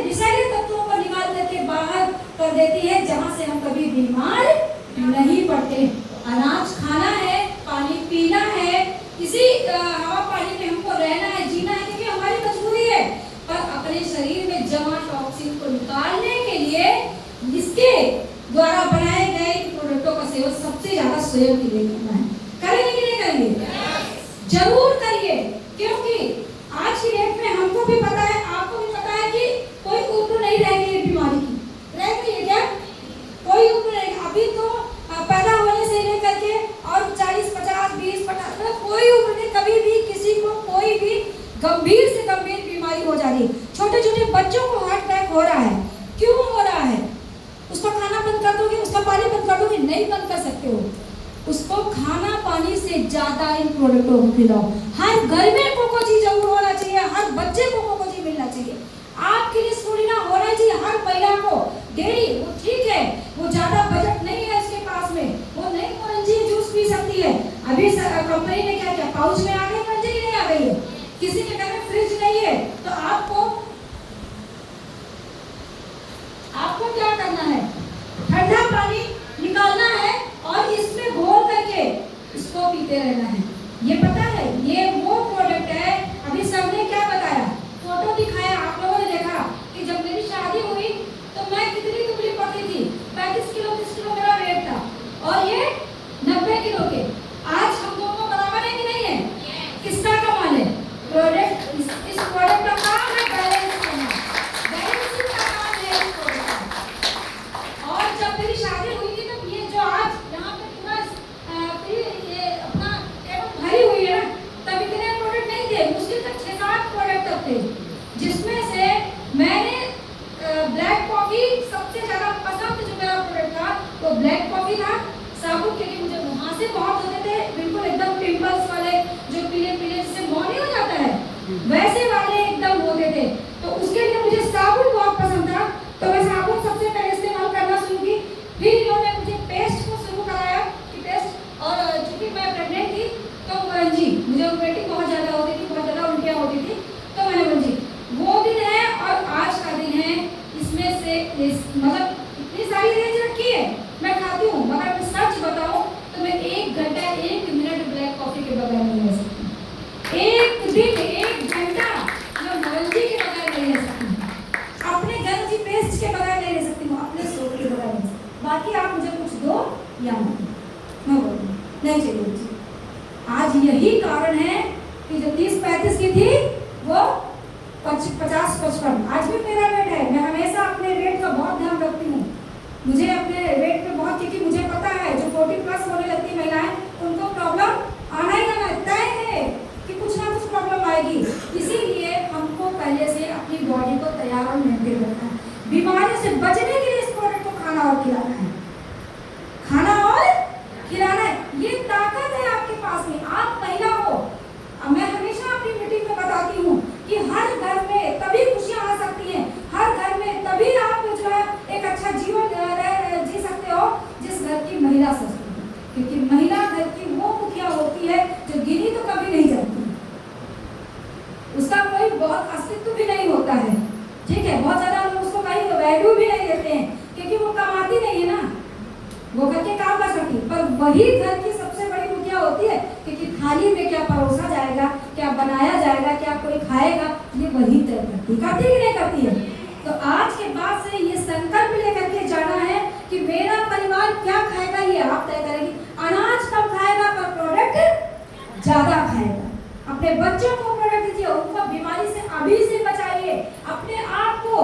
विषैले तत्वों को निकाल करके बाहर कर देती है, जहाँ से हम कभी बीमार नहीं पड़ते। अनाज खाना है, पानी पीना है, इसी हवा पानी में हमको रहना है, जीना है, क्योंकि हमारी मजबूरी है। पर अपने शरीर में जमा टॉक्सिन को निकालने के लिए इसके द्वारा बनाए गए प्रोडक्टों का सेवन सबसे ज्यादा स्वयं के लिए करना है। करेंगे कि नहीं करेंगे? जरूर करिए, क्योंकि आज की डेट में हमको भी पता है, आपको भी पता है कि कोई उम्र नहीं रह गई है बीमारी की। रह गई है क्या? कोई उम्र नहीं। अभी तो पैदा होने से लेकर के और 40, 50, 20, 50 कोई उम्र नहीं, कभी भी किसी को कोई भी गंभीर से गंभीर बीमारी हो जा रही है। छोटे छोटे बच्चों को हार्ट अटैक हो रहा है। क्यों हो रहा है? उसका खाना बंद कर दोगे, उसका पानी बंद कर दोगे? नहीं बंद कर सकते हो। उसको खाना पानी से ज्यादा इन प्रोडक्टों को खिलाओ। हर घर में कोको जी जरूर होना चाहिए, हर बच्चे को कोको जी मिलना चाहिए। आपके लिए थोड़ी ना होना चाहिए, हर महिला को डेयरी, वो ठीक है, वो ज्यादा बजट नहीं है उसके पास में, वो नहीं ऑरेंज जूस पी सकती है। अभी कंपनी ने क्या किया, पाउच में आ गई, ऑरेंज नहीं आ गई है। किसी के घर में फ्रिज नहीं है, तो आपको क्या करना है? ठंडा पानी निकालना है और इसमें घोल करके इसको पीते रहना है। ये पता है, ये वो प्रोडक्ट है। अभी सबने क्या बताया, फोटो दिखाया, आप लोगों ने देखा कि जब मेरी शादी हुई तो मैं कितनी दुबली पतली थी, 35 किलो 30 किलो मेरा वेट था, और ये 90 किलो के। आज हम दोनों बराबर है कि नहीं है? किसका कमाल है? प्रोडक्ट, इस प्रोडक्ट का काम है बैलेंस करना, बैलेंसिंग का काम है इस प्रोडक्ट का। और जब मेरी शादी हुई थी तब ये जो आज यहाँ पे पूरा ये अपना टेबल भरी हुई है ना, तब इतने प्रोडक्ट नहीं थे, मुश्किल से 6-7 प्रोडक्ट तक थे, जिसमें से मैंने ब्लैक कॉफी सबसे ज्यादा पसंद जो मेरा प्रोडक्ट था वो ब्लैक कॉफी था। साबुन के लिए मुझे वहां से बहुत होते थे, बिल्कुल एकदम पिंपल्स वाले, जो पीले पीले जिससे मौनी हो जाता है वैसे वाले एकदम होते थे, तो उसके लिए मुझे साबुन बहुत पसंद था। तो मैं साबुन सबसे पहले इस्तेमाल करना शुरू की। फिर इन्होंने मुझे पेस्ट को शुरू कराया कि पेस्ट, और चूंकि मैं प्रेग्नेंट थी तो मुझे वोमिटिंग बहुत ज्यादा होती थी, बहुत ज्यादा उल्टियाँ होती थी, तो मैंने मुझे वो दिन है और आज का दिन है, इसमें से मतलब इतनी सारी रेंज रखी है, मैं खाती हूँ, मगर मैं सच बताऊँ तो मैं 1 घंटा 1 मिनट ब्लैक कॉफी के बगैर नहीं रह सकती। एक दिन 1 घंटा मैं मोरंजी के बगैर नहीं रह सकती, अपने गंजी पेस्ट के बगैर नहीं रह सकती हूँ, अपने सोप के बगैर नहीं। बाकी आप मुझे कुछ दो या मैं बोलूँ नहीं चाहिए। आज यही कारण है कि जो 30-35 की थी वो 50-55, आज भी मेरा वेट है। मैं हमेशा अपने वेट का बहुत ध्यान रखती हूँ, मुझे अपने वेट पे बहुत, क्योंकि मुझे पता है जो 40+ होने लगती महिलाएं उनको प्रॉब्लम आना ही आना तय है कि कुछ ना कुछ प्रॉब्लम आएगी। इसीलिए हमको पहले से अपनी बॉडी को तैयार और मेंटेन रखना है। बीमारियों से बचने के लिए इस प्रोडक्ट को खाना और खिलाना है, खाना और खिलाना है। ये ताकत है आपके पास में, आप महिला हो। मैं हमेशा अपनी मीटिंग में बताती हूँ कि हर घर में तभी खुशियाँ आ सकती हैं, हर घर में तभी आप जो है एक अच्छा जीवन जी सकते हो जिस घर की महिला स्वस्थ हो, क्योंकि महिला घर की वो मुखिया होती है जो गिनी तो कभी नहीं जाती, उसका कोई बहुत अस्तित्व भी नहीं होता है। ठीक है, बहुत ज्यादा लोग उसको कहीं वैल्यू भी नहीं देते हैं, क्योंकि वो कमाती नहीं है ना, वो घर के काम कर सकती, पर वही घर की सबसे बड़ी मुखिया होती है, क्योंकि थाली में क्या परोसा जाएगा, क्या बनाया जाएगा, क्या कोई खाएगा, ये वही तय करती कि नहीं करती है। तो आज के बाद से ये संकल्प लेकर के जाना है कि मेरा परिवार क्या खाएगा ये आप तय करेंगे। अनाज कम खाएगा पर प्रोडक्ट ज्यादा खाएगा। अपने बच्चों को प्रोडक्ट दीजिए, उनको बीमारी से अभी से बचाइए, अपने आप को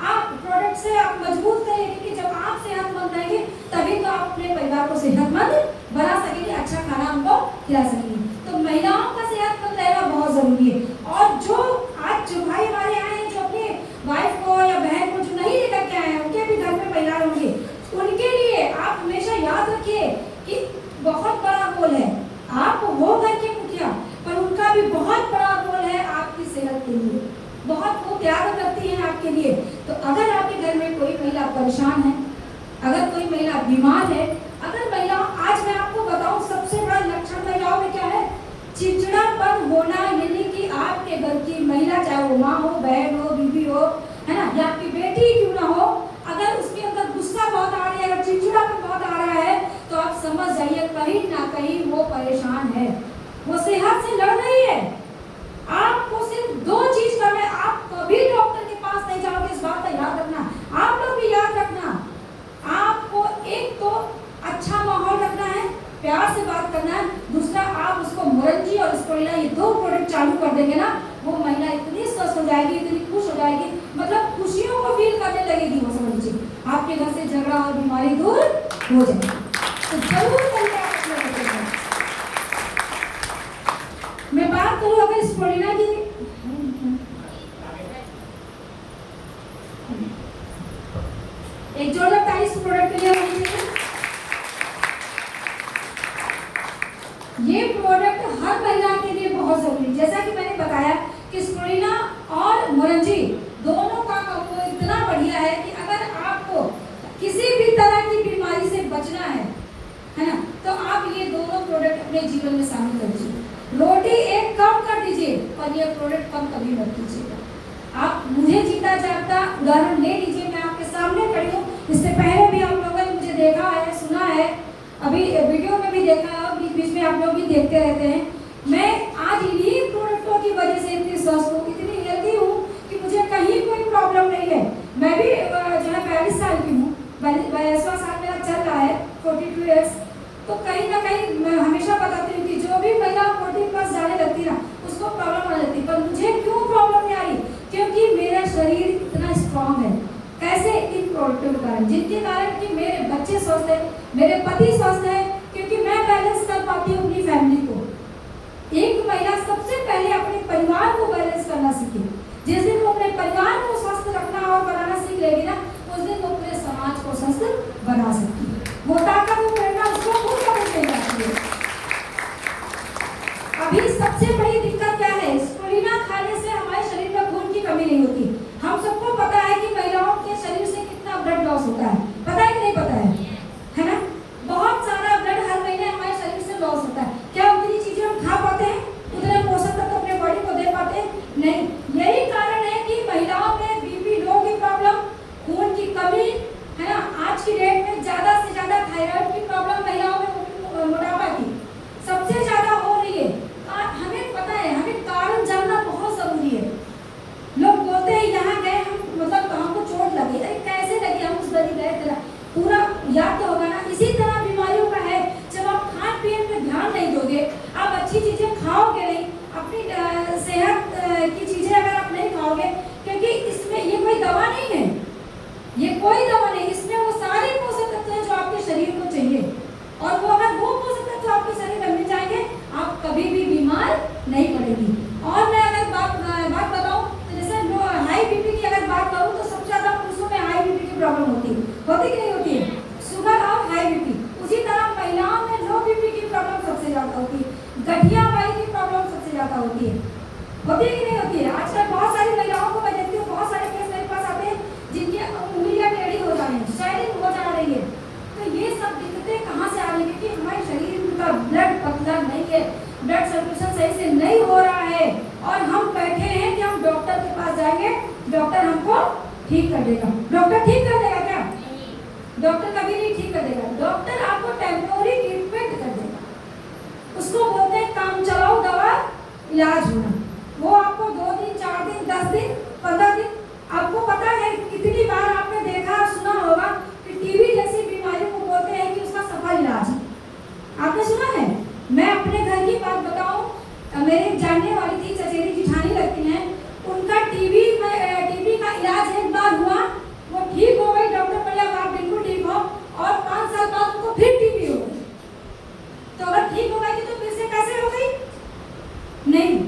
आप प्रोडक्ट से आप मजबूत करिए, क्योंकि जब आप सेहतमंद रहेंगे तभी तो आप अपने परिवार को सेहतमंद बना सकेंगे, अच्छा खाना हमको खिला सकेंगे। तो महिलाओं का सेहतमंद रहना बहुत जरूरी है। और जो आज जो भाई हमारे आए हैं, जो अपने वाइफ को या बहन को जो नहीं लेकर के आए हैं, उनके भी घर में महिला होंगे, उनके लिए आप हमेशा याद रखिए कि बहुत बड़ा रोल है। आप हो घर के मुखिया, पर उनका भी बहुत बड़ा रोल है आपकी सेहत के लिए, बहुत वो त्याग करती है आपके लिए। तो अगर आपके घर में कोई महिला परेशान है, अगर कोई महिला बीमार है, अगर महिला, आज मैं आपको बताऊं सबसे बड़ा लक्षण महिलाओं में क्या है, चिड़चिड़ापन होना, यानी कि आपके घर की महिला, चाहे वो माँ हो, बहन हो, बीवी हो, है ना, या आपकी प्रोडक्ट चालू कर देंगे ना, वो महिला इतनी स्वस्थ हो जाएगी, इतनी खुश हो जाएगी, मतलब खुशियों को फील करने लगेगी। वो समझ लीजिए आपके घर से झगड़ा और बीमारी दूर हो जाएगी। तो जरूर करके आप अपने बच्चे को। मैं बात करूँ अगर स्पोलिना की, एक जोरदार ताली इस प्रोडक्ट के लिए होनी चाहिए। ये प्रोडक्ट हर महिला के लिए बहुत जरूरी, जैसा कि मैंने बताया कि स्पोलिना और मोरंजी दोनों का कॉम्बो इतना बढ़िया है कि अगर आपको किसी भी तरह की बीमारी से बचना है ना, तो आप ये दोनों प्रोडक्ट अपने जीवन में शामिल कर दीजिए। रोटी एक कम कर दीजिए और ये प्रोडक्ट कम कभी मत कीजिएगा। आप मुझे जीता जागता उदाहरण ले लीजिए, मैं आपके सामने खड़ी हूँ। इससे पहले भी आप लोगों ने मुझे देखा है, सुना है, अभी वीडियो में भी देखा है, बीच बीच में आप लोग भी देखते रहते हैं। मैं आज इन्हीं प्रोडक्टों की वजह से इतनी स्वस्थ हूँ, इतनी हेल्दी हूँ कि मुझे कहीं कोई प्रॉब्लम नहीं है। मैं भी जो है 42 साल की हूँ, 42वां साल मेरा चल रहा है, 42 ईयर्स। तो कहीं ना कहीं मैं हमेशा बताती हूँ कि जो भी महिला 40 प्लस जाने लगती ना, उसको प्रॉब्लम आ जाती, पर मुझे क्यों प्रॉब्लम नहीं आ रही? क्योंकि मेरा शरीर इतना स्ट्रांग है। कैसे? इन प्रोडक्टों के कारण, जिनके कारण कि मेरे बच्चे स्वस्थ है, मेरे पति स्वस्थ है, क्योंकि मैं बैलेंस कर पाती हूँ अपनी फैमिली को। एक महिला सबसे पहले अपने परिवार को बैलेंस करना सीखे। जिस दिन वो अपने परिवार को स्वस्थ रखना और बनाना सीख लेगी ना, उस दिन वो पूरे समाज को स्वस्थ बना सकती है। वो ताकत, वो प्रेरणा उसको खुद समझ में आती है। अभी सबसे बड़ी दिक्कत क्या है? स्पोलिना खाने से हमारे शरीर में खून की कमी नहीं होती। हम सबको पता है कि महिलाओं के शरीर से कितना ब्लड लॉस होता है, पता है कि नहीं पता है ना? बहुत सारा ब्लड हर महीने हमारे शरीर से लॉस होता है। क्या उतनी चीजें हम खा पाते हैं? उतने पोषक तत्व अपने बॉडी को दे पाते हैं? नहीं। यही कारण है कि महिलाओं में बीपी लो की प्रॉब्लम, खून की कमी, है ना, आज की डेट में ज्यादा से ज्यादा थायराइड की प्रॉब्लम महिलाओं में, मोटापा की सबसे ज्यादा हो रही है। हमें पता है, हमें कारण जानना बहुत जरूरी है। लोग बोलते हैं यहाँ गए हम, मतलब हमको चोट लगी, अरे कैसे लगी, हम उस गली गए, तेरा पूरा याद तो होगा ना। इसी तरह बीमारियों का है, जब आप खान पीन पे ध्यान नहीं दोगे, आप अच्छी चीजें खाओगे नहीं, अपनी सेहत की चीजें अगर आप नहीं खाओगे, क्योंकि इसमें ये कोई दवा नहीं है, ये कोई दवा नहीं, इसमें वो सारे पोषक तत्व हैं जो आपके शरीर को चाहिए। और वो अगर वो पोषक तत्व आपके शरीर में मिल जाएंगे, आप कभी भी बीमार नहीं पड़ेगी। और मैं अगर बात बताऊं तो जैसे हाई बीपी की अगर बात करूं तो सबसे ज्यादा पुरुषों में हाई बीपी की प्रॉब्लम होती कि नहीं होती है? शुगर और हाई बीपी। उसी तरह महिलाओं में लो बीपी की प्रॉब्लम सबसे ज्यादा होती है, गठिया बाई की प्रॉब्लम सबसे ज्यादा होती है कि नहीं होती है? आजकल बहुत सारी महिलाओं को मैं देखती हूँ, बहुत सारे केस मेरे पास आते हैं जिनकी उंगलियां टेढ़ी हो जा रही है, स्वेलिंग हो जा रही है। तो ये सब दिक्कतें कहाँ से आ रही है? क्योंकि हमारे शरीर का ब्लड पतला नहीं है, ब्लड सर्कुलेशन सही से नहीं हो रहा है, और हम बैठे हैं कि हम डॉक्टर के पास जाएंगे, डॉक्टर हमको ठीक कर देगा। डॉक्टर ठीक कर देगा क्या? डॉक्टर कभी नहीं ठीक कर देगा। डॉक्टर आपको टेम्पोररी ट्रीटमेंट कर देगा, उसको बोलते हैं काम चलाओ दवा, इलाज होना। वो आपको 2 दिन, 4 दिन, 10 दिन, 15 दिन, आपको पता है कितनी बार आपने देखा सुना होगा कि टीबी जैसी बीमारियों को बोलते हैं कि उसका सफल इलाज है। आपने सुना है? मैं अपने घर की बात बताऊं, मेरे जानने वाली थी, चचेरी जिठानी लगती हैं, उनका टीबी का इलाज एक बार हुआ, वो ठीक हो गई, डॉक्टर बोला आप बिल्कुल ठीक हो, और 5 साल बाद उनको फिर टीबी हो गई। तो अगर ठीक हो गई तो फिर से कैसे हो गई? नहीं,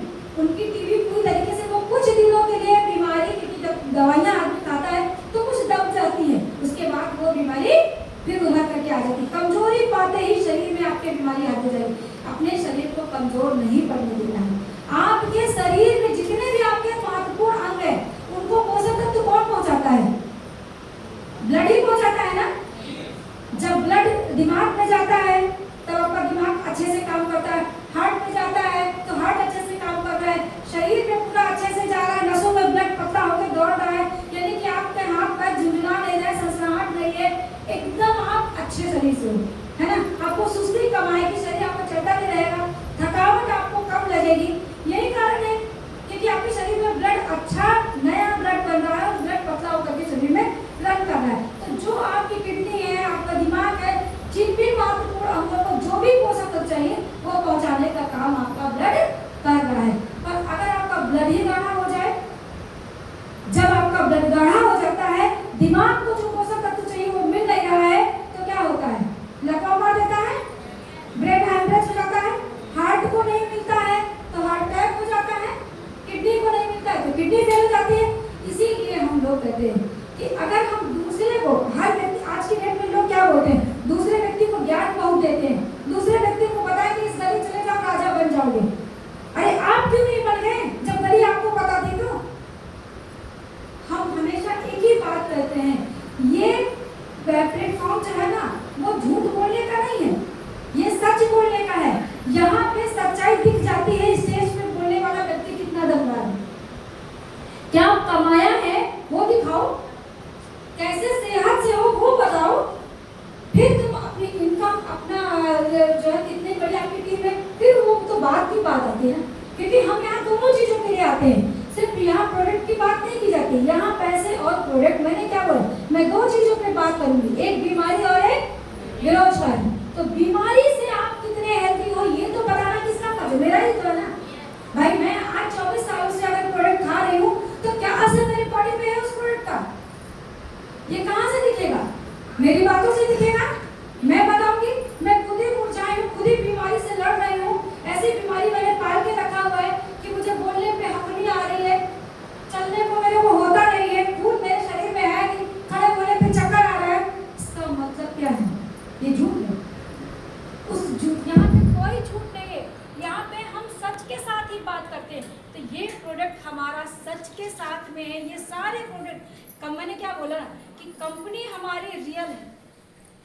दिमाग को जो पोषक तत्व चाहिए वो मिल नहीं रहा है तो क्या होता है, लकवा देता है, ब्रेन हेमरेज हो जाता है, हार्ट को नहीं मिलता है तो हार्ट अटैक हो जाता है, किडनी को नहीं मिलता है तो किडनी फेल हो जाती है। इसीलिए हम लोग कहते हैं कि अगर हम दूसरे को, हर व्यक्ति आज की डेट में लोग क्या बोलते हैं, दूसरे व्यक्ति को ज्ञान बहुत देते हैं, दूसरे व्यक्ति को बताएं कि इस गली चले जाओ राजा बन जाओगे। अरे आप क्यों नहीं बन गए जब गली आपको बता दी तो? हम हमेशा एक ही बात कहते हैं, ये प्लेटफॉर्म जो है ना वो झूठ बोलने का नहीं है, ये सच बोलने का है। यहाँ पे सच्चाई दिख जाती है, स्टेज पे बोलने वाला व्यक्ति कितना दमदार है, क्या कमाया है वो दिखाओ, कैसे सेहत से हो वो बताओ, फिर तुम अपनी इनकम अपना जो है कितने बड़ी आपकी टीम है, फिर वो तो बात की बात आती है ना। क्योंकि हम यहाँ दोनों चीजों के लिए आते हैं, सिर्फ यहाँ प्रोडक्ट की बात नहीं की जाती, यहाँ पैसे और प्रोडक्ट। मैंने क्या बोला, मैं दो चीजों पे बात करूंगी, एक बीमारी और एक बेरोजगारी। तो बीमारी से आप कितने हेल्दी हो ये तो बताना किसका काम है, मेरा ही तो है ना भाई। मैं आज 24 सालों से अगर प्रोडक्ट खा रही हूँ तो क्या असर मेरे बॉडी पे है उस प्रोडक्ट का, ये कहाँ से दिखेगा, मेरी बातों से दिखेगा। मैं बताऊंगी, मैं खुद ही मुरझाई हूँ, खुद ही बीमारी से लड़ रही हूँ, ऐसी बीमारी मैंने पाल के रखा हुआ है कि मुझे बोलने पे हकनी आ रही है, चलने को मेरे को होता नहीं है, खून मेरे शरीर में है नहीं, खड़े होने पे चक्कर आ रहा है। इसका मतलब क्या है, ये झूठ है। उस झूठ, यहाँ पे कोई झूठ नहीं है, यहाँ पे हम सच के साथ ही बात करते हैं। तो ये प्रोडक्ट हमारा सच के साथ में है, ये सारे प्रोडक्ट मैंने क्या बोला ना कि कंपनी हमारी रियल है,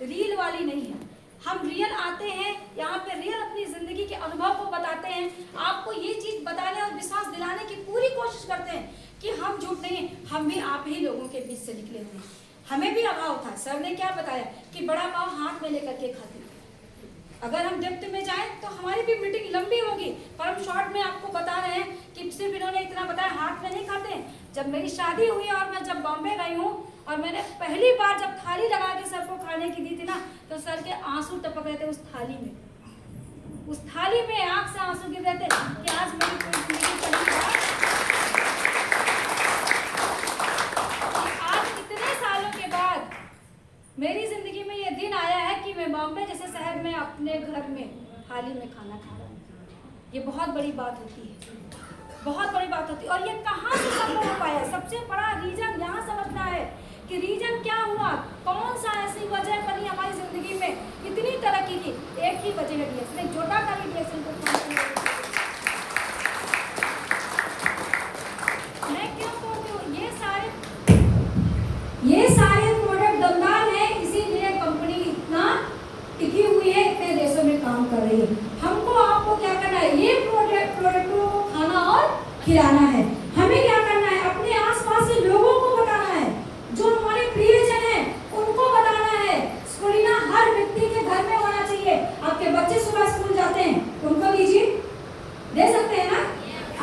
रील वाली नहीं है। हम रियल आते हैं यहाँ पे, रियल अपनी जिंदगी के अनुभव को बताते हैं, आपको ये चीज बताने और विश्वास दिलाने की पूरी कोशिश करते हैं कि हम झूठ नहीं है। हम भी आप ही लोगों के बीच से निकले हुए हैं, हमें भी अभाव था। सर ने क्या बताया कि बड़ा पाव हाथ में लेकर के खाते थे। अगर हम डेप्थ में जाएं तो हमारी भी मीटिंग लंबी होगी, पर हम शॉर्ट में आपको बता रहे हैं कि सिर्फ इन्होंने इतना बताया, हाथ में नहीं खाते। जब मेरी शादी हुई और मैं जब बॉम्बे गई हूँ और मैंने पहली बार जब थाली लगा के सर को खाने की दी थी ना, तो सर के आंसू टपक रहे थे उस थाली में, उस थाली में आंख से आंसू गिर रहे थे कि आज मेरी कोई जिंदगी चली बात। आज इतने सालों के बाद मेरी जिंदगी में ये दिन आया है कि मैं बॉम्बे जैसे शहर में अपने घर में थाली में खाना खा रहा हूँ। ये बहुत बड़ी बात होती है, बहुत बड़ी बात होती है। और ये कहाँ से संभव हो पाया, सबसे बड़ा रीजन यहाँ समझना है कि रीजन क्या हुआ, कौन सा ऐसी वजह बनी हमारी जिंदगी में इतनी तरक्की की। एक ही वजह है DSN, जोटा का भी DSN को मैं क्यों कहती हूँ, ये सारे प्रोडक्ट दमदार हैं, इसीलिए कंपनी इतना टिकी हुई है, इतने देशों में काम कर रही है। हमको आपको क्या करना है, ये प्रोडक्टों को खाना और खिलाना है। हमें क्या करना है, अपने आसपास के लोगों को बताना है, जो हमारे प्रियजन हैं उनको बताना है। स्पुलिना हर व्यक्ति के घर में होना चाहिए। आपके बच्चे सुबह स्कूल जाते हैं, उनको दीजिए, दे सकते हैं ना।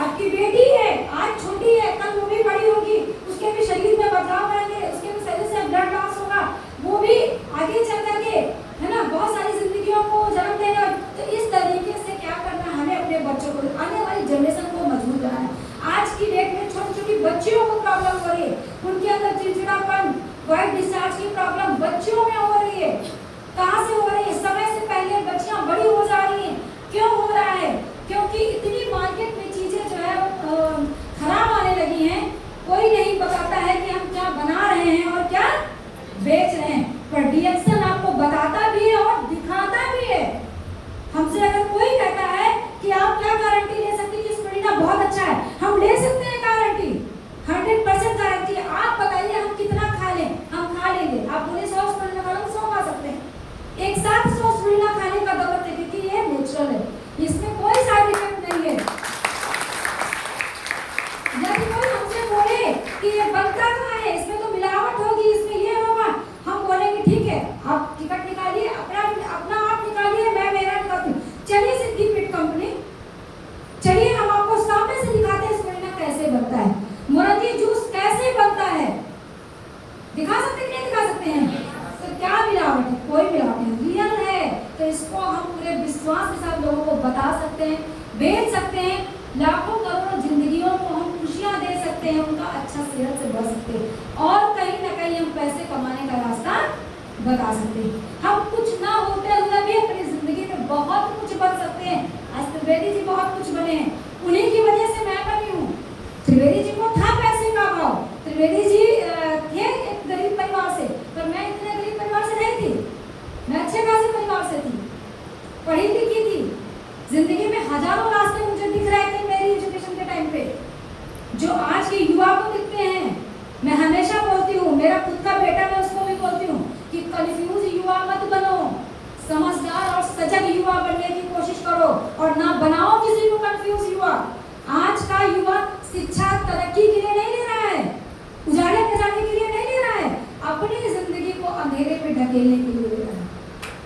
आपकी बेटी है, आज छोटी है, कल वो भी बड़ी होगी, उसके भी शरीर में बदलाव आएंगे, उसके भी शरीर से ब्लड लॉस होगा, वो भी आगे चल करके है ना बहुत सारी जिंदगियों को जन्म देगा। तो इस तरीके से क्या करना, हमें अपने बच्चों को, आने वाली जनरेशन को मजबूत बनाना। आज की डेट में छोटी छोटी बच्चियों को प्रॉब्लम हो रही है, उनके अंदर चिड़चिड़ापन, वाइट डिस्चार्ज की प्रॉब्लम बच्चियों में हो रही है। कहाँ से हो रही है, समय से पहले बच्चियां बड़ी हो जा रही हैं। क्यों हो रहा है, क्योंकि इतनी मार्केट में चीजें जो है खराब आने लगी हैं। कोई नहीं बताता है कि हम क्या बना रहे हैं और क्या बेच रहे हैं, पर DSN आपको बताता भी है और दिखाता भी है। हमसे अगर कोई कहता है कि आप क्या गारंटी ले सकते कि स्पुलिना बहुत अच्छा है, हम ले सकते हैं गारंटी, 100% गारंटी। आप बताइए हम कितना खा लें, हम खा लेंगे। आप बोले 100 स्पुलिना खा लो, 100 खा सकते हैं, एक साथ 100 स्पुलिना खाने का दौलत है, क्योंकि ये नेचुरल है, इसमें कोई साइड इफेक्ट नहीं है। यदि कोई हमसे बोले कि ये बनता कहाँ है, इसमें तो मिलावट होगी, इसमें ये होगा, हम बोलेंगे ठीक है, आप टिकट निकालिए, अपना आप निकालिए, मैं मेरा निकालती हूँ। चलिए सिद्धि पिट कंपनी, चलिए हम आपको सामने से दिखाते हैं स्पुलिना कैसे बनता है, मोरंगी जूस कैसे बनता है। दिखा सकते कि नहीं दिखा सकते हैं? तो क्या मिलावट है? कोई मिलावट नहीं, रियल है। तो इसको हम पूरे विश्वास के साथ लोगों को बता सकते हैं, बेच सकते हैं, लाखों करोड़ों जिंदगियों को हम खुशियां दे सकते हैं, उनका अच्छा सेहत से बढ़ सकते हैं, और कहीं ना कहीं हम पैसे बता सकते। हम कुछ ना होते हुए भी अपनी जिंदगी में बहुत कुछ बन सकते हैं। आज त्रिवेदी जी बहुत कुछ बने हैं, उन्हीं की वजह से मैं बनी हूँ। त्रिवेदी जी को था पैसे का अभाव, त्रिवेदी जी थे एक गरीब परिवार से, पर मैं इतने गरीब परिवार से नहीं थी, मैं अच्छे खासे परिवार से थी, पढ़ी लिखी थी। जिंदगी में हजारों रास्ते मुझे दिख रहे थे मेरी एजुकेशन के टाइम पे, जो आज के युवा को दिखते हैं। मैं हमेशा बोलती हूँ, मेरा खुद का बेटा, मैं उसको भी बोलती हूँ कि कंफ्यूज युवा मत बनो, समझदार और सजग युवा बनने की कोशिश करो और ना बनाओ किसी को कंफ्यूज युवा। आज का युवा शिक्षा तरक्की के लिए नहीं ले रहा है, उजाले में जाने के लिए नहीं ले रहा है, अपनी जिंदगी को अंधेरे में ढकेलने के लिए ले रहा है।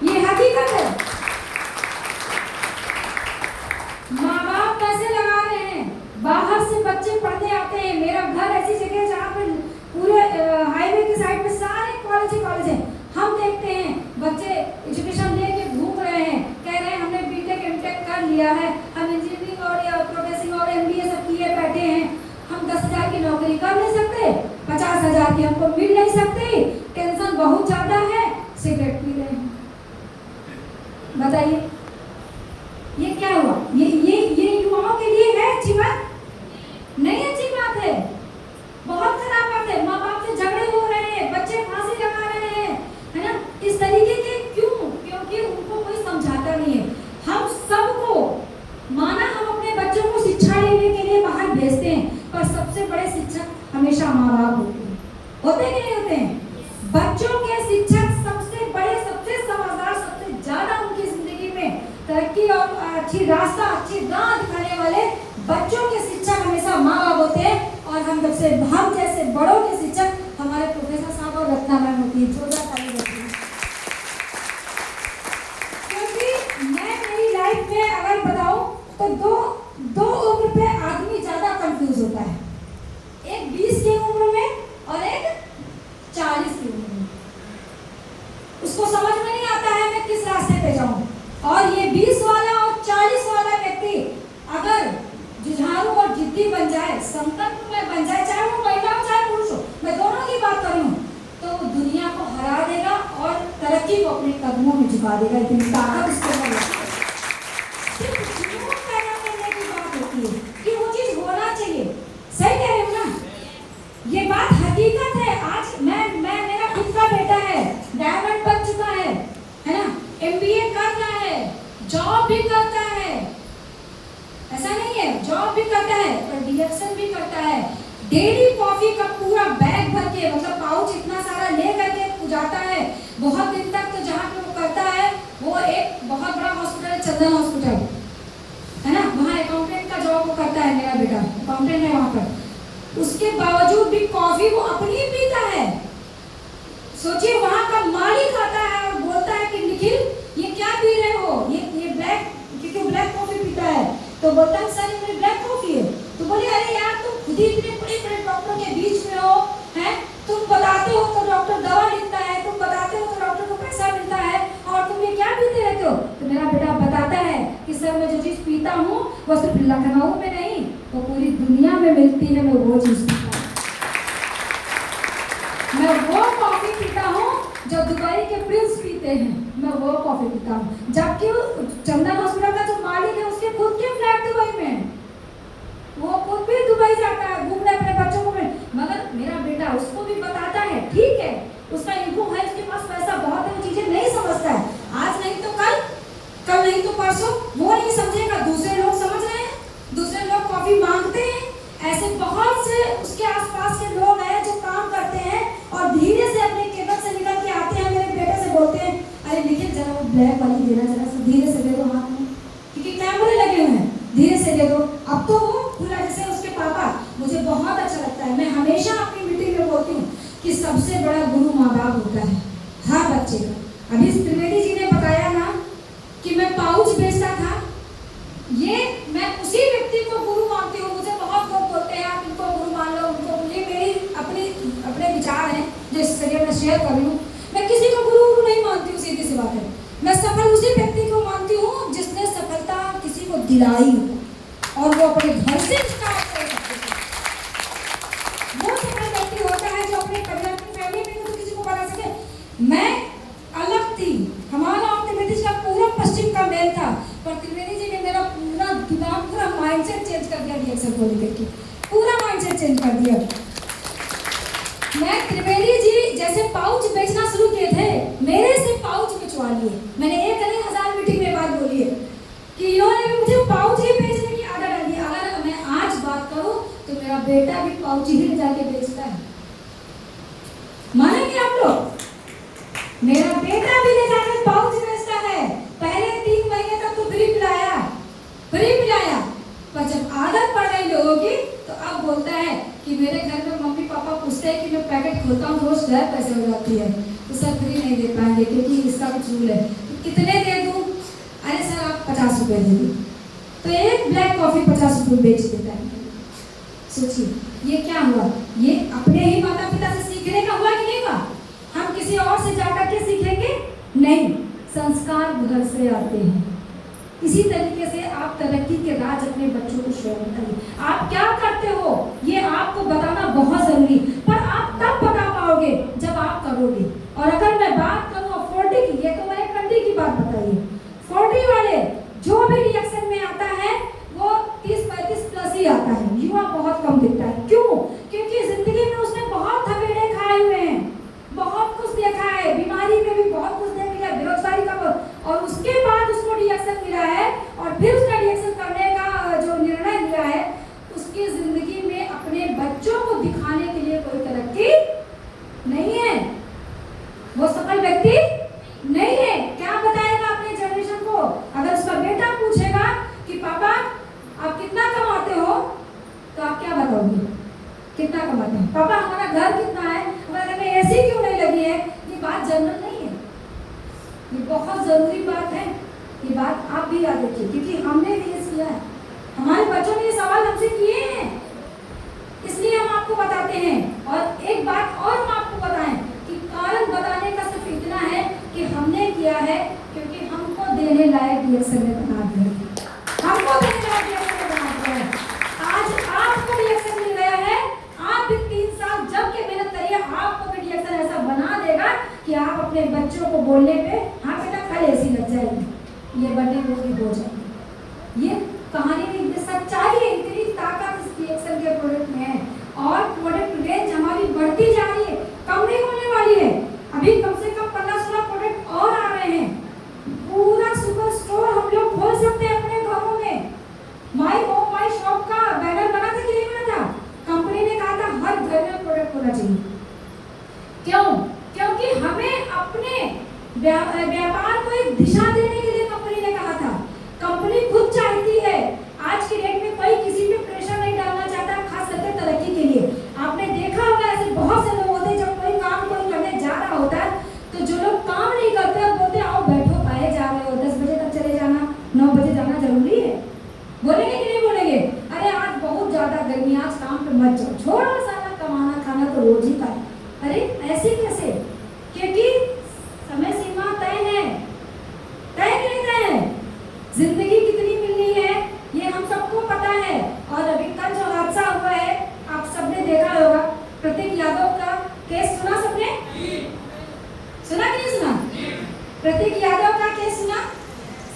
ये हकीकत है। माँ बाप पैसे लगा रहे हैं, बाहर से बच्चे पढ़ने आते हैं। मेरा घर ऐसी जगह है जहाँ पर पूरे हाईवे की साइड में सारे कॉलेज हैं। हम देखते हैं बच्चे एजुकेशन लेके घूम रहे हैं, कह रहे हैं हमने बीटेक एमटेक कर लिया है, हम इंजीनियरिंग और प्रोफेसिंग और एमबीए सब किए बैठे हैं, हम 10,000 की नौकरी कर नहीं सकते, 50,000 की हमको मिल नहीं सकती, टेंशन बहुत ज्यादा है, सिगरेट पी रहे हैं। बताइए ये क्या हुआ? ये युवाओं के लिए है अच्छी बात? नहीं अच्छी बात है, बहुत खराब बात है। माँ बाप से झगड़े हो रहे हैं, बच्चे फांसी लगा रहे हैं, है ना, इस तरीके के। क्यों? क्योंकि उनको कोई समझाता नहीं है। हम सबको माना हम अपने बच्चों को शिक्षा लेने के लिए बाहर भेजते हैं, पर सबसे बड़े शिक्षक हमेशा माँ बाप होते हैं कि नहीं होते हैं? बच्चों के शिक्षक सबसे बड़े, सबसे समझदार, सबसे ज्यादा उनकी जिंदगी में तरक्की और अच्छी रास्ता, अच्छी राह दिखाने वाले बच्चों के शिक्षक हमेशा माँ बाप होते हैं। और हम जैसे बड़ों के शिक्षक हमारे प्रोफेसर साहब और रत्ना मैम होती है, जोरदार ताली बजाइए। क्योंकि मैं मेरी लाइफ में अगर बताऊं तो दो उम्र पे आदमी ज्यादा कंफ्यूज होता है, एक 20 की उम्र में और एक 40 की उम्र में। उसको समझ में नहीं आता है मैं किस रास्ते पे जाऊं। और ये 20 वाला और 40 वाला व्यक्ति अगर जुझारू और जिद्दी बन जाए, संकल्प में बन जाए, चाहे वो महिला हो चाहे पुरुष हो, मैं दोनों की बात कर रही हूँ, तो वो दुनिया को हरा देगा और तरक्की को अपने कदमों में झुका देगा। इतनी ताकत उसके अंदर है। सिर्फ जुनून पैदा करने की बात होती है कि वो चीज होना चाहिए। सही कह रहे हो ना? ये बात हकीकत है। आज मैं मेरा खुद का बेटा है, डायमंड बन चुका है ना, एमबीए कर रहा है, जॉब भी करता है, ऐसा नहीं है, जॉब भी करता है पर डीएक्शन भी करता है। डेली कॉफी का पूरा बैग भर के, मतलब पाउच इतना सारा ले करके जाता है। बहुत दिन तक तो जहाँ पे वो करता है, वो एक बहुत बड़ा हॉस्पिटल है, चंदन हॉस्पिटल है ना, वहाँ अकाउंटेंट का जॉब वो करता है। मेरा बेटा अकाउंटेंट है वहाँ पर। उसके बावजूद भी कॉफी वो अपनी पीता है। सोचिए, वहाँ का मालिक आता है और बोलता है कि निखिल ये क्या पी रहे हो, ये ब्लैक, क्योंकि ब्लैक कॉफी पीता है, तो बोलता है सर ये ब्लैक कॉफी है। तो बोले अरे यार तुम खुद ही इतने बड़े डॉक्टर के बीच में हो, हैं, तुम बताते हो तो डॉक्टर दवा लिखता है, तुम बताते हो तो डॉक्टर को पैसा मिलता है, और तुम ये क्या पीते रहते हो? तो मेरा बेटा बताता है कि सर मैं जो चीज़ पीता हूँ वो सिर्फ लखनऊ में नहीं, वो पूरी दुनिया में मिलती है, मैं वो चीज़ पीता हूँ। मैं वो कॉफी पीता हूँ जो दुबई के प्रिंस पीते हैं, मैं वो कॉफी पीता हूँ। जबकि चंदन हॉस्पिटल का जो मालिक है उसके खुद के फ्लैट दुबई में है, वो खुद भी दुबई जाता है घूमने अपने बच्चों को में। मगर मेरा बेटा उसको भी बताता है, ठीक है उसका इनको है, उसके पास पैसा बहुत है, वो चीजें नहीं समझता है। आज नहीं तो कल, कल नहीं तो परसों, वो नहीं समझेगा, दूसरे लोग समझ रहे हैं, दूसरे लोग कॉफी मांगते हैं। ऐसे बहुत से उसके आसपास के लोग हैं जो काम करते हैं और धीरे से अपने केबल से निकल के आते हैं, मेरे बेटे से बोलते हैं अरे निखिल जरा वो ब्लैक वाली देना, जरा सा धीरे से दे दो हाथ में, क्योंकि कैमरे लगे हुए हैं, धीरे से दे दो। अब तो वो खुला, जैसे उसके पापा, मुझे बहुत अच्छा लगता है। मैं हमेशा अपनी मीटिंग में बोलती हूँ कि सबसे बड़ा गुरु माँ बाप होता है हर बच्चे का। अभी त्रिवेदी जी ने बताया ना कि मैं पाउच बेचता था, ये मैं उसी व्यक्ति को गुरु मानती हूँ। मुझे बहुत लोग बोलते हैं आप इनको गुरु मान लो, उनको, ये मेरी अपने विचार हैं जो इस जगह मैं शेयर कर रही हूँ। मैं किसी को गुरु नहीं मानती हूँ, सीधी सी बात है। मैं सफल उसी व्यक्ति को मानती हूँ जिसने सफलता किसी को दिलाई हो और वो अपने घर से स्टार्ट कर सकते हैं। वो सफल व्यक्ति होता है जो अपने परिवार की फैमिली में तो किसी को बता सके। मैं को लेकर के, पूरा माइंडसेट चेंज कर दिया। मैं त्रिवेदी जी जैसे पाउच बेचना शुरू किए थे, मेरे से पाउच बिचवा लिए। मैंने 1,000 मीटिंग में बात बोली है कि इन्होंने भी मुझे पाउच ही बेचने की आदत डाल दी। अगर मैं आज बात करूं तो मेरा बेटा भी पाउच ही ले जाके बेचता है, मानेंगे आप लोग? मेरा बेटा भी ले जाकर पाउच बेचता है। पहले 3 महीने तक तो फ्री पिलाया, पर जब आदत पड़ गई लोगों की तो अब बोलता है कि मेरे घर में मम्मी पापा पूछते हैं कि मैं पैकेट खोलता हूँ रोज 10 पैसे हो जाती है, तो सर फ्री नहीं दे पाएंगे क्योंकि इसका कुछ रूल है। तो कितने दे दूँ? अरे सर आप 50 रुपए दे दो। तो एक ब्लैक कॉफी 50 रुपए बेच देता है। सोचिए ये क्या हुआ? ये अपने ही माता पिता से सीखने का हुआ कि नहीं हुआ? हम किसी और से जाकर के सीखेंगे नहीं, संस्कार घर से आते हैं। इसी तरीके से आप तरक्की के राज अपने बच्चों को शेयर करिए। आप क्या करते हो ये आपको बताना बहुत जरूरी, पर आप तब बता पाओगे जब आप करोगे। और अगर मैं बात करूं 40 की, ये तो मैंने कंट्री की बात बताई है, 40 वाले जो भी रिएक्शन में आता है वो 30-35 प्लस ही आता है, युवा बहुत कम दिखता है। क्यों? क्योंकि जिंदगी में उसने बहुत थपेड़े खाए हुए हैं, बहुत कुछ देखा है, बीमारी में भी बहुत कुछ देख लिया, बेरोजगारी का, और उसके बाद उसको रिएक्शन मिला है और फिर उसका रिएक्शन करने का जो निर्णय लिया है, उसकी जिंदगी में अपने बच्चों को दिखाने के लिए कोई तरक्की नहीं है, वो सफल व्यक्ति नहीं है। क्या बताएगा अपने जनरेशन को? अगर उसका बेटा पूछेगा कि पापा आप कितना कमाते हो, तो आप क्या बताओगे? कितना कमाते हैं? पापा हमारा घर कितना है, हमारे घर में एसी क्यों नहीं लगी है? ये बात जनरल नहीं है, ये बहुत जरूरी बात है। ये बात आप भी याद रखिए क्योंकि हमने भी ये किया है, हमारे बच्चों ने ये सवाल हमसे किए हैं, इसलिए हम आपको बताते हैं। और एक बात और हम आपको बताएं कि कारण बताने का सिर्फ इतना है कि हमने किया है क्योंकि हमको देने लायक रिएक्शन में बना दिया, हमको देने लायक रिएक्शन में बना दिया है। आज आपको रिएक्शन मिल गया है, आप भी 3 साल जब के मेहनत करिए, आपको भी रिएक्शन ऐसा बना देगा कि आप अपने बच्चों को बोलने पे हाँ बेटा कल ऐसी लग जाएगी, ये बर्थडे मूवी हो जाएगी। ये कहानी में सच्चाई है, इतनी ताकत इस रिएक्शन के प्रोडक्ट में है। और प्रोडक्ट रेंज हमारी बढ़ती जा रही है, कम नहीं होने वाली है। अभी कम से कम 15-16 प्रोडक्ट और आ रहे हैं। पूरा सुपर स्टोर हम लोग खोल सकते हैं अपने घरों में। माई होम माई शॉप का बैनर बना था कि नहीं बना था? कंपनी ने कहा था हर घर में प्रोडक्ट होना चाहिए। क्यों? क्योंकि हमें अपने व्यापार को एक दिशा देने के लिए कंपनी ने कहा था। कंपनी खुद चाहती है, आज की डेट में कोई किसी पे प्रेशर नहीं डालना चाहता, खास करके तरक्की के लिए। आपने देखा होगा ऐसे बहुत से लोग होते हैं, जब कोई काम कोई करने जा रहा होता है तो जो लोग काम नहीं करते हैं बोलते आओ बैठो, काहे जा रहे हो, 10 बजे तक चले जाना, 9 बजे जाना जरूरी है। बोलेंगे कि नहीं बोलेंगे? अरे आज बहुत ज्यादा गर्मी, आज काम पे मत जाओ, छोड़ो सारा कमाना खाना तो रोज ही का। अरे ऐसे कैसे? क्योंकि समय सीमा तय है, तय कि नहीं तय है? जिंदगी कितनी मिलनी है ये हम सबको पता है। और अभी कल जो हादसा हुआ है आप सबने देखा होगा, प्रतीक यादव का केस सुना सबने? सुना कि नहीं सुना? प्रतीक यादव का केस सुना?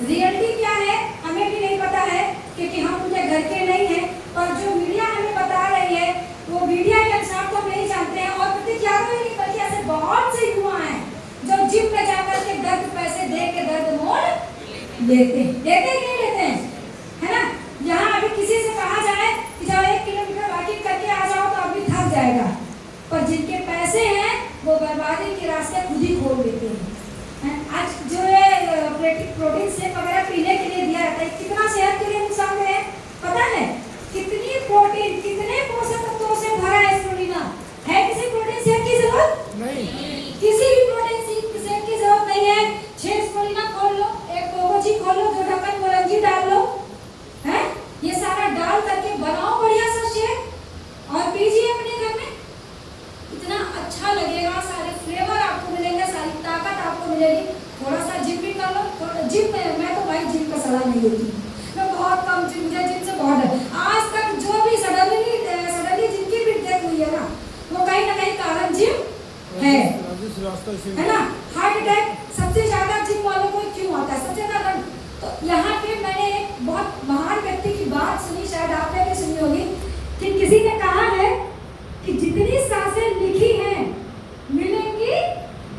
रियलिटी क्या है हमें भी नहीं पता है क्योंकि हम उनके घर के नहीं हैं, पर जो मीडिया हमें बता रही है वो मीडिया के अनुसार तो हम नहीं जानते हैं। और प्रतीक यादव ही नहीं बल्कि ऐसे बहुत से युवा हैं जो जिम में जाकर के दर्द पैसे दे के दर्द मोल लेते हैं, लेते कि नहीं लेते हैं, है ना? यहाँ अभी किसी से कहा जाए कि जाओ 1 किलोमीटर वॉकिंग करके आ जाओ तो अभी थक जाएगा, पर जिनके पैसे हैं वो बर्बादी के रास्ते खुद ही खोल देते हैं। आज जो है प्रोटीन शेक वगैरह पीने के लिए दिया जाता है, कितना सेहत के लिए नुकसान है पता है? कितनी प्रोटीन, कितने पोषक तत्वों से भरा है स्प्रुलिना। है किसी प्रोटीन शेक की जरूरत नहीं, किसी भी प्रोटीन शेक की जरूरत नहीं है। 6 स्प्रुलिना खोल लो, एक कोकोजी खोल लो, 2 ढक्कन मोरंगी डाल लो, हैं? ये सारा डाल करके बनाओ बढ़िया सा शेक और पीजिए अपने घर में, इतना अच्छा लगेगा। सारे फ्लेवर आपको मिलेंगे, सारी ताकत आपको मिलेगी। थोड़ा सा जिम भी कर लो, थोड़ा जिम में मैं तो भाई जिम का सलाह नहीं देती, मैं बहुत कम जिम, मुझे जिम से बहुत है। आज तक जो भी सडनली जिनकी भी डेथ हुई है ना, वो कहीं ना कहीं कारण जिम है ना? हार्ट अटैक सबसे ज्यादा जिम वालों को क्यों आता है? सबसे ज्यादा। तो यहाँ पे मैंने एक बहुत महान व्यक्ति की बात सुनी, शायद आपने भी सुनी होगी, कि किसी ने कहा है कि जितनी सांसें लिखी हैं मिलेंगी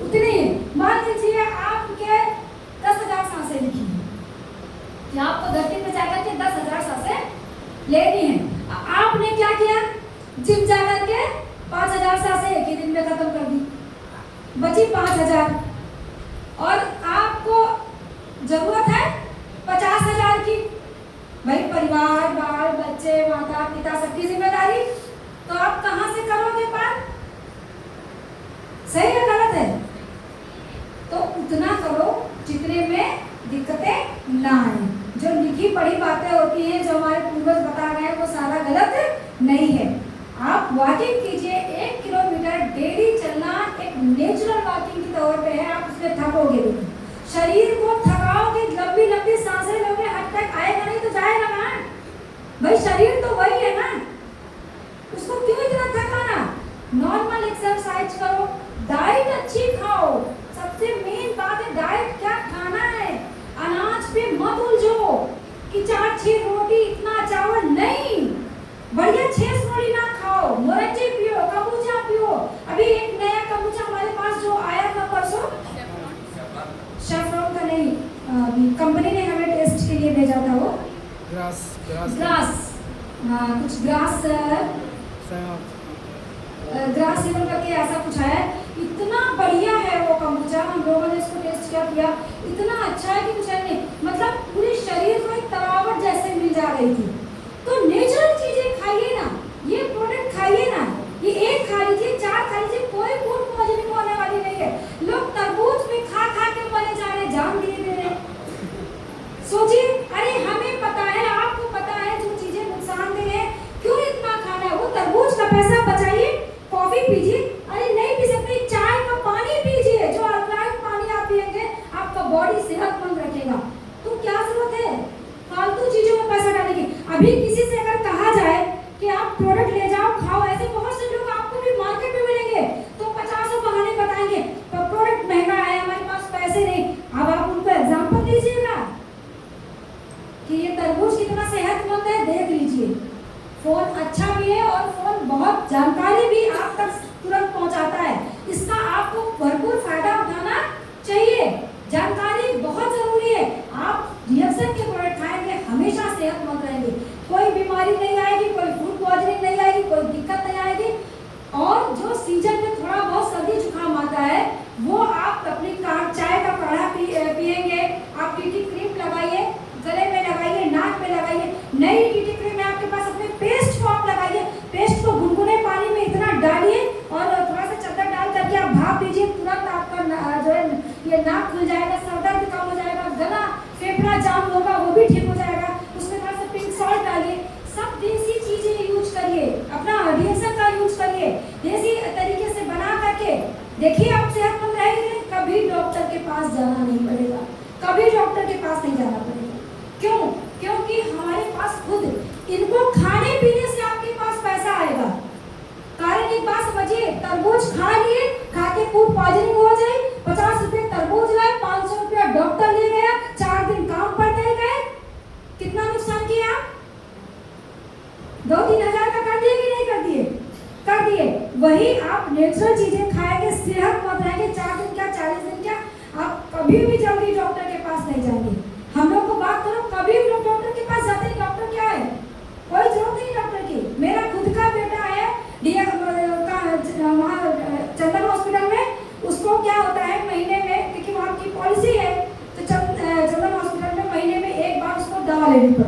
उतनी। मान लीजिए आपके 10,000 सांसें लिखी हैं, कि आपको धरती पे जाकर के 10,000 सांसें लेनी है। आपने क्या किया, जिम जाकर के 5,000 सांसें एक ही दिन में खत्म कर दी, बची 5,000, और आपको जरूरत है 50,000 की। भाई परिवार, बाल बच्चे, माता पिता, सबकी जिम्मेदारी, तो आप कहां से करोगे पार? सही है गलत है? तो उतना करो जितने में दिक्कतें ना आए। जो लिखी पढ़ी बातें होती हैं, जो हमारे पूर्वज बता गए, वो सारा गलत नहीं है। आप वॉकिंग कीजिए, 1 किलोमीटर डेली चलना एक नेचुरल वॉकिंग के तौर पे है। आप उसमें थकोगे भी, शरीर को थकाओगे, लंबी लंबी सांसें लोगे, हद तक आएगा नहीं तो जाएगा ना। भाई शरीर तो वही है ना, उसको क्यों इतना थकाना? नॉर्मल एक्सरसाइज करो, डाइट अच्छी खाओ। सबसे मेन बात है डाइट, क्या खाना है। अनाज पे मत उलझो कि 4-6 रोटी, इतना चावल नहीं। बढ़िया 6 रोटी ना खाओ, मोरंजी पियो, कबूचा पियो। अभी एक नया कबूचा हमारे पास जो आया था परसों, शेफ्रॉन का नहीं, कंपनी ने हमें टेस्ट के लिए भेजा था, वो ग्रास कुछ ग्रास सेवन करके ऐसा कुछ है। इतना बढ़िया है वो कबूचा, हम लोगों ने इसको टेस्ट किया, इतना अच्छा है कि कुछ है नहीं। मतलब पूरे शरीर को एक तरावट जैसे मिल जा रही थी। तो नेचुरल चीजें खाइए ना, ये प्रोडक्ट खाइए ना। ये एक खा लीजिए, 4 खा लीजिए, कोई फूड पॉइजनिंग होने वाली नहीं है। लोग तरबूज भी खा खा के मरे जा रहे, जान दे रहे। सोचिए, अरे हमें पता है, आपको पता है जो चीजें नुकसानदेह है, क्यों इतना खाना है? वो तरबूज का पैसा बचाइए, कॉफी पीजिए। अरे नहीं पी सकते, चाय का पानी पीजिए, जो अल्कलाइन पानी आप पिएंगे आपका बॉडी सेहतमंद रखेगा। तो क्या जरूरत है फालतू चीजों में पैसा डालने की? अभी किसी से अगर कहा जाए कि आप प्रोडक्ट ले जाओ खाओ, ऐसे बहुत से लोग आपको भी मार्केट में मिलेंगे, तो 50 बहाने बताएंगे, पर प्रोडक्ट महंगा है, हमारे पास पैसे नहीं। अब आप उनको एग्जाम्पल दीजिएगा कि ये तरबूज कितना सेहतमंद है, देख लीजिए। फोन अच्छा भी है और फोन बहुत जानकारी भी आप तक तुरंत पहुंचाता है। इसका आपको भरपूर फायदा उठाना चाहिए। जानकारी बहुत जरूरी है। आप रिएक्शन के प्रोडक्ट खाएंगे, हमेशा सेहतमंद रहेंगे, कोई बीमारी नहीं आएगी, कोई फूड पॉइजनिंग नहीं आएगी, कोई दिक्कत नहीं आएगी। और जो सीजन में थोड़ा बहुत सर्दी जुकाम आता है, वो आप अपनी चाय का काढ़ा पिएंगे, आप टीटी क्रीम लगाइए, गले में लगाइए, नाक में लगाइए। नई टीटी क्रीम है आपके पास, अपने पेस्ट को आप लगाइए। पेस्ट को गुनगुने पानी में इतना डालिए और थोड़ा सा चद्दर डाल करके आप भाप दीजिए, तुरंत आपका जो है ये नाक खुल जाएगा, सर दर्द कम हो जाएगा, गला फेफड़ा जाम होगा वो भी ठीक हो जाएगा। उसमें थोड़ा सा पिंक सॉल्ट डालिए। सब देसी चीजें यूज करिए, अपना रिएक्शन का यूज करिए, देसी तरीके से बना करके देखिए, आप सेहतमंद रहेंगे। कभी डॉक्टर के पास जाना नहीं पड़ेगा, कभी डॉक्टर के पास नहीं जाना पड़ेगा। क्यों? क्योंकि हमारे पास खुद इनको खाने पीने से आपके पास पैसा आएगा। कारण एक बात समझिए, तरबूज खा लिए, खा के फूड पॉइजनिंग हो जाए, 50 रुपए तरबूज लाए, 500 रुपया डॉक्टर ले गया, 4 दिन काम पर नहीं गए, कितना नुकसान किया? 2-3 हजार का कर दिए कि नहीं कर दिए? कर दिए। वही आप नेचुरल चीजें खाएंगे, सेहतमंद रहेंगे, 4 दिन क्या 40 दिन क्या, आप कभी भी जल्दी डॉक्टर के पास नहीं जाएंगे। हम लोग को बात करो, कभी भी लोग डॉक्टर के पास जाते हैं, डॉक्टर क्या है? कोई जरूरत नहीं डॉक्टर की। मेरा खुद का बेटा है वहाँ चंदन हॉस्पिटल में, उसको क्या होता है महीने में, क्योंकि वहाँ की पॉलिसी है, तो चंदन हॉस्पिटल में महीने में एक बार उसको दवा लेनी पड़ती है।